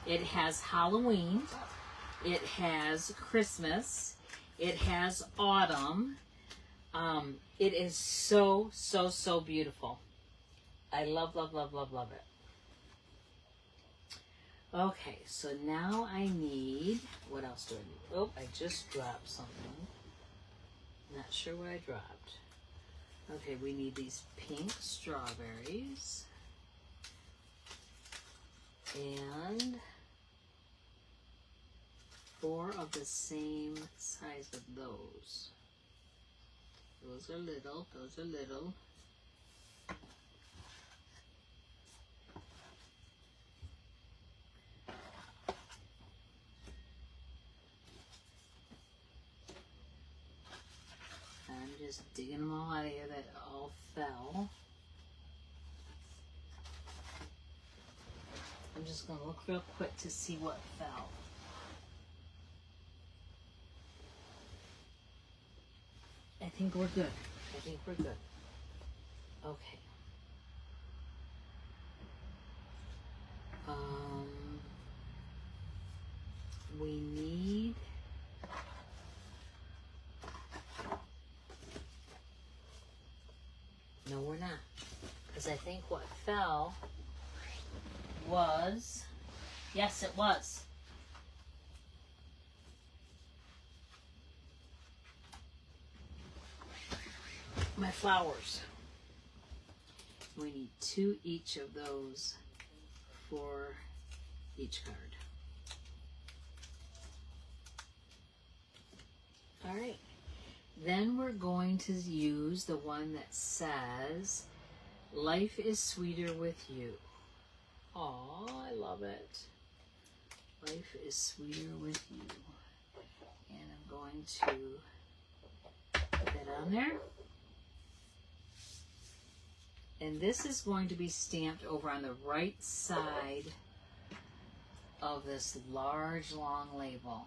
It has Halloween. It has Christmas. It has autumn. It is so, so, so beautiful. I love, love, love, love, love it. Okay, so now I need, what else do I need? Oh, I just dropped something. Not sure what I dropped. Okay, we need these pink strawberries. And 4 of the same size of those. Those are little, those are little. I'm just digging them all out of here that all fell. I'm just going to look real quick to see what fell. I think we're good. I think we're good. Okay. We need no, we're not. Because I think what fell was, yes, it was. My flowers. We need 2 each of those for each card. All right. Then we're going to use the one that says, "Life is sweeter with you." Aw, I love it. Life is sweeter with you. And I'm going to put that on there. And this is going to be stamped over on the right side of this large, long label.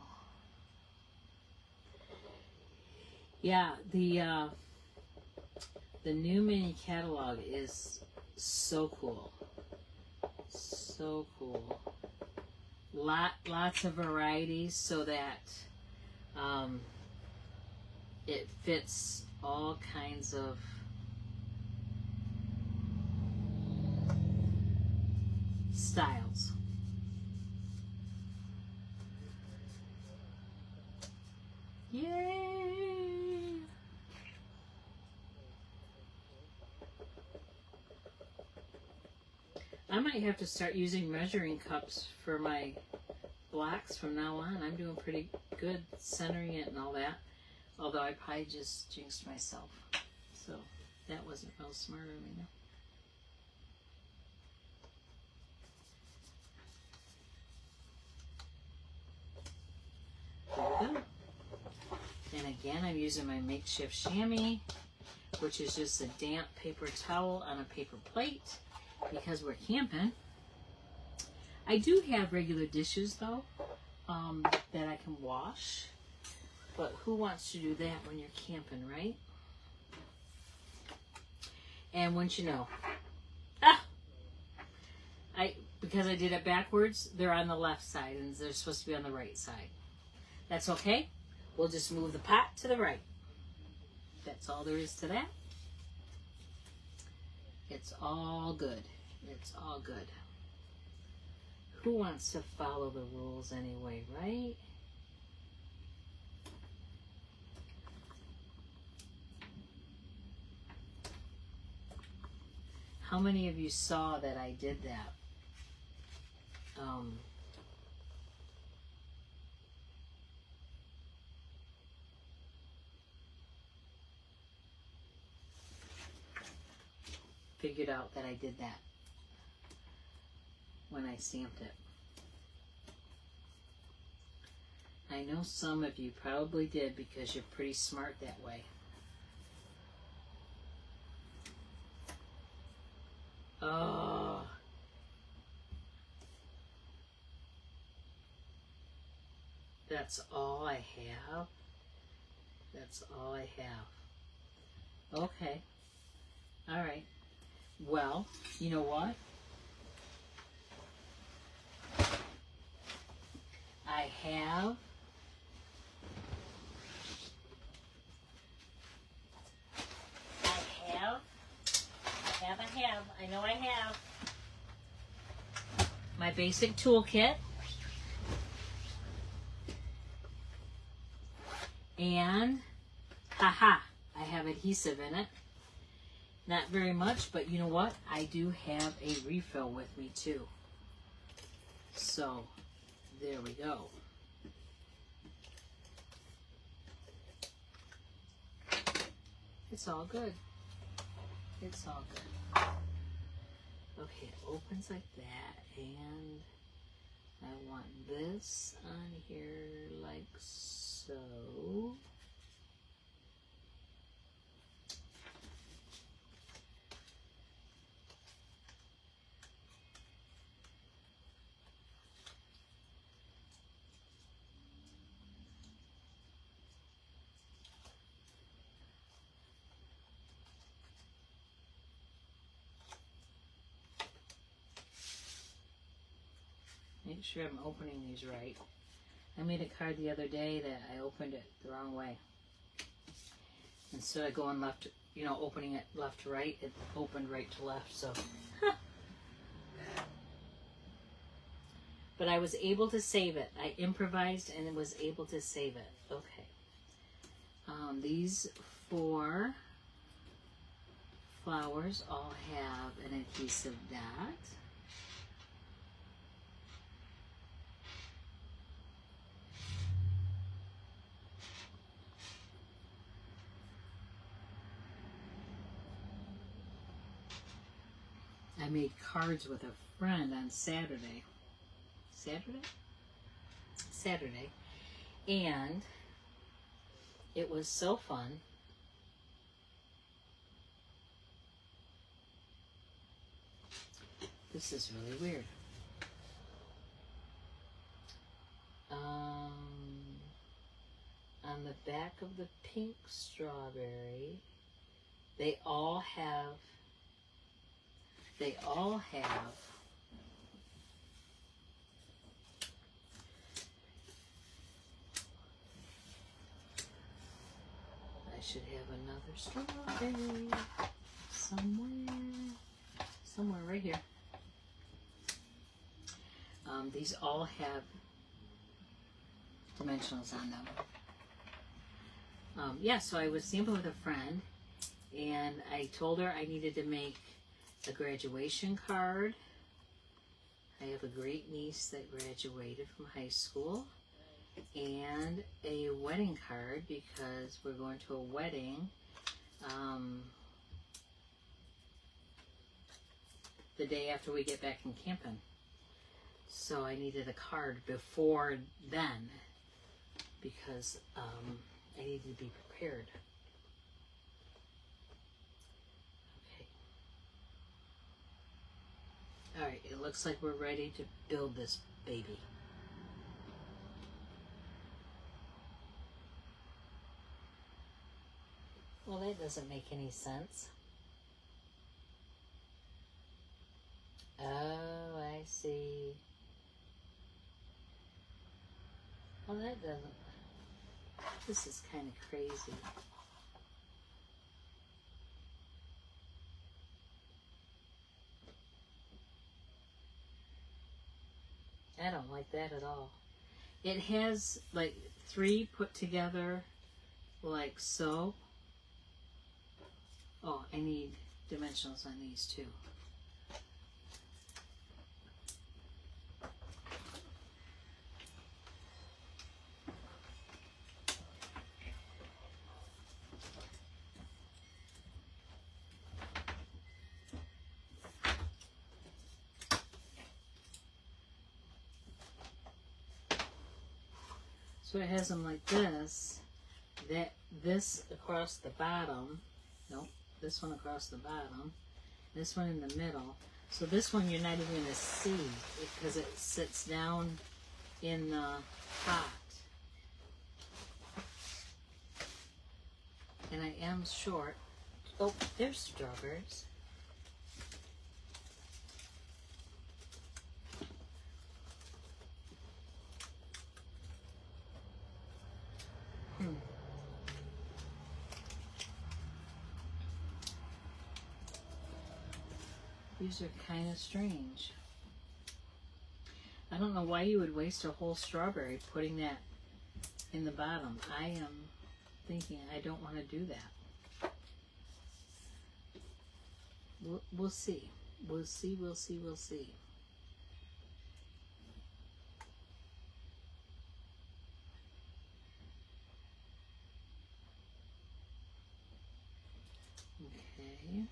Yeah, the new mini catalog is so cool. So cool. lots of varieties so that it fits all kinds of styles. Yay! I might have to start using measuring cups for my blocks from now on. I'm doing pretty good centering it and all that. Although I probably just jinxed myself. So that wasn't real smart of me. There we go. And again, I'm using my makeshift chamois, which is just a damp paper towel on a paper plate because we're camping. I do have regular dishes though that I can wash, but who wants to do that when you're camping, right? And once you know, because I did it backwards, they're on the left side and they're supposed to be on the right side. That's okay. We'll just move the pot to the right. That's all there is to that. It's all good. It's all good. Who wants to follow the rules anyway, right? How many of you saw that I did that? Figured out that I did that when I stamped it. I know some of you probably did because you're pretty smart that way. Oh. That's all I have? That's all I have. Okay. All right. Well, you know what? I have I know I have my basic toolkit and I have adhesive in it. Not very much, but you know what? I do have a refill with me too. So, there we go. It's all good. It's all good. Okay, it opens like that, and I want this on here like so. Make sure I'm opening these right. I made a card the other day that I opened it the wrong way. Instead of going left, opening it left to right, it opened right to left, so. But I was able to save it. I improvised and was able to save it. Okay. These 4 flowers all have an adhesive dot. I made cards with a friend on Saturday. Saturday. And it was so fun. This is really weird. On the back of the pink strawberry, they all have should have another strawberry somewhere right here. These all have dimensionals on them. Yeah, so I was sampling with a friend, and I told her I needed to make a graduation card. I have a great niece that graduated from high school, and a wedding card because we're going to a wedding the day after we get back from camping. So I needed a card before then because I needed to be prepared. Okay. All right, it looks like we're ready to build this baby. Well, that doesn't make any sense. Oh, I see. Well, that doesn't. This is kind of crazy. I don't like that at all. It has like 3 put together like so. Oh, I need dimensionals on these too. So it has them like this, this across the bottom, nope, this one across the bottom, this one in the middle. So this one you're not even going to see because it sits down in the pot. And I am short. Oh, there's strawberries. These are kind of strange. I don't know why you would waste a whole strawberry putting that in the bottom. I am thinking I don't want to do that. We'll see. We'll see, we'll see, we'll see. Okay.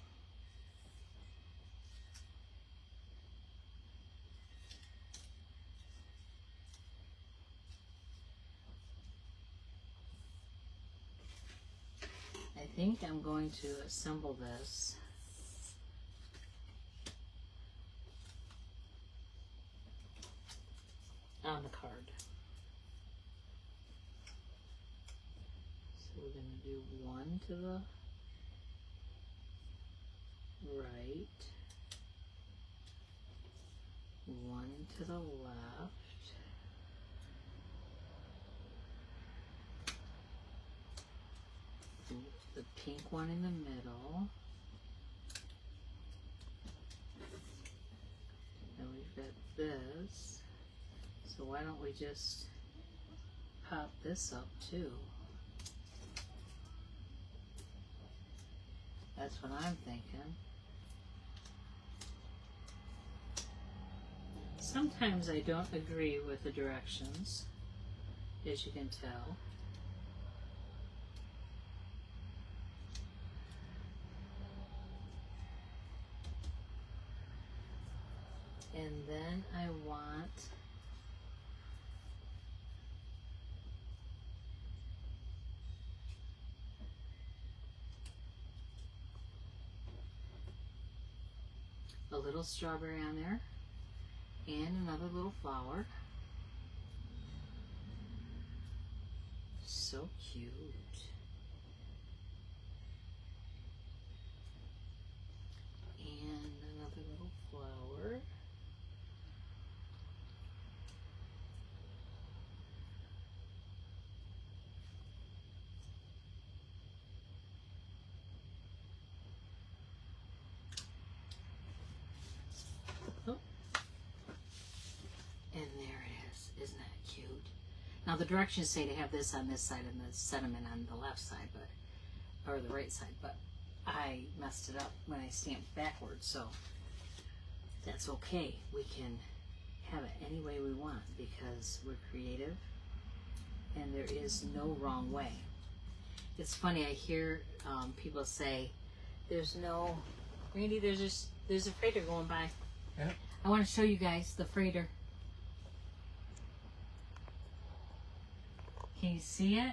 I think I'm going to assemble this on the card. So we're going to do one to the right, one to the left, the pink one in the middle, and we've got this, so why don't we just pop this up too? That's what I'm thinking. Sometimes I don't agree with the directions, as you can tell. And then I want a little strawberry on there and another little flower. So cute. And another little flower. Now the directions say to have this on this side and the sentiment on the left side, but, or the right side, but I messed it up when I stamped backwards, so that's okay. We can have it any way we want because we're creative and there is no wrong way. It's funny, I hear people say, there's no, Randy, there's a freighter going by. Yeah. I want to show you guys the freighter. Can you see it?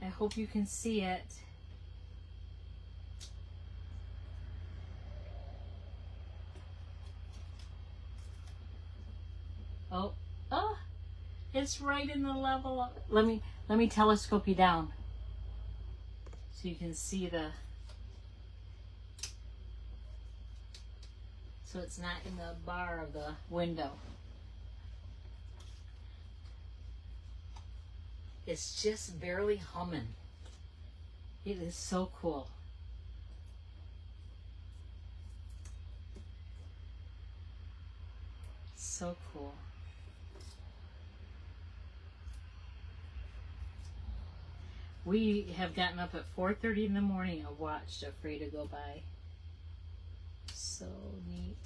I hope you can see it. Oh, it's right in the level of, let me telescope you down so you can see so it's not in the bar of the window. It's just barely humming. It is so cool. So cool. We have gotten up at 4:30 in the morning and watched a freighter go by. So neat.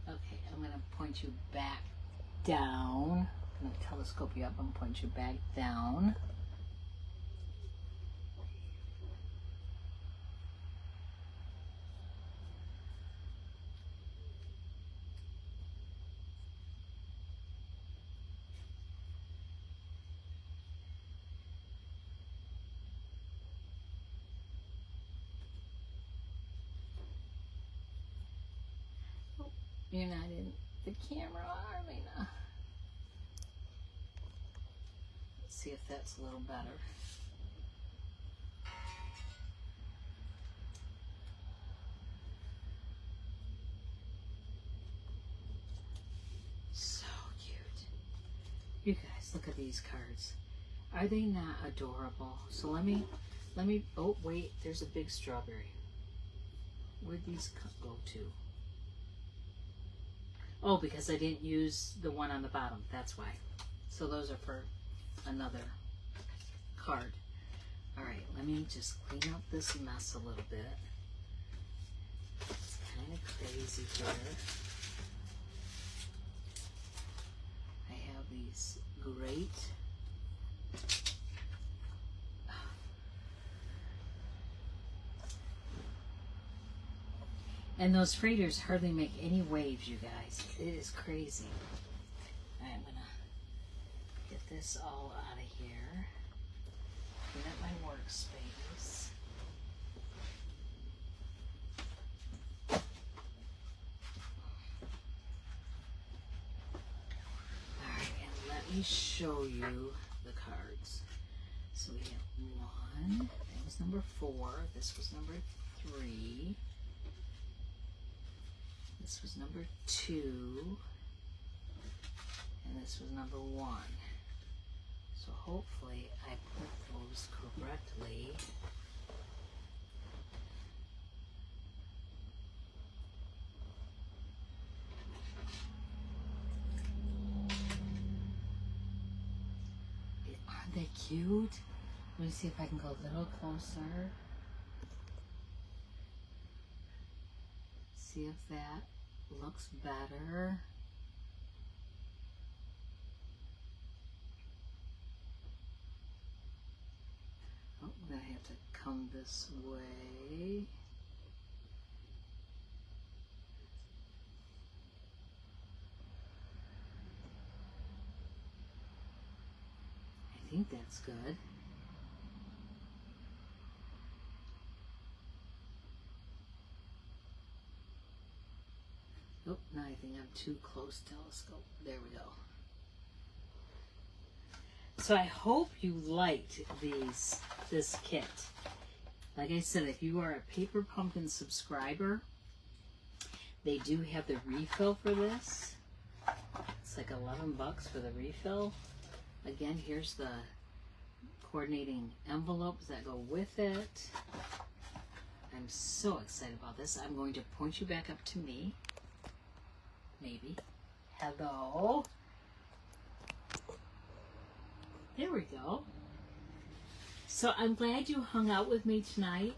Okay, I'm going to point you back down. I'm going to telescope you up and point you back down. You're not in the camera, Arlena. Let's see if that's a little better. So cute. You guys, look at these cards. Are they not adorable? So let me, oh wait, there's a big strawberry. Where'd these go to? Oh, because I didn't use the one on the bottom. That's why. So those are for another card. All right, let me just clean up this mess a little bit. It's kind of crazy here. I have these great and those freighters hardly make any waves, you guys. It is crazy. All right, I'm gonna get this all out of here. Clean up my workspace. All right, and let me show you the cards. So we have 1. That was number 4. This was number 3. This was number 2, and this was number 1. So hopefully I put those correctly. Aren't they cute? Let me see if I can go a little closer. See if that looks better. Oh, I'm gonna have to come this way. I think that's good. Oh, now I think I'm too close telescope. There we go. So I hope you liked this kit. Like I said, if you are a Paper Pumpkin subscriber, they do have the refill for this. It's like $11 for the refill. Again, here's the coordinating envelopes that go with it. I'm so excited about this. I'm going to point you back up to me. Maybe. Hello. There we go. So I'm glad you hung out with me tonight.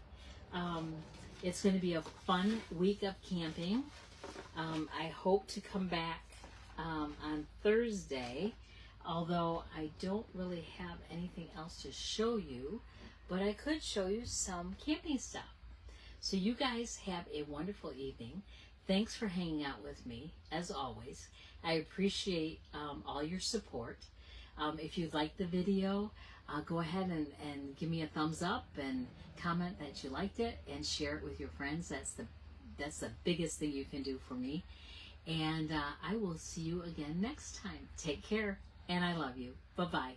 It's going to be a fun week of camping. I hope to come back on Thursday, although I don't really have anything else to show you, but I could show you some camping stuff. So you guys have a wonderful evening. Thanks for hanging out with me, as always. I appreciate all your support. If you liked the video, go ahead and give me a thumbs up and comment that you liked it and share it with your friends. That's the biggest thing you can do for me. And I will see you again next time. Take care, and I love you. Bye-bye.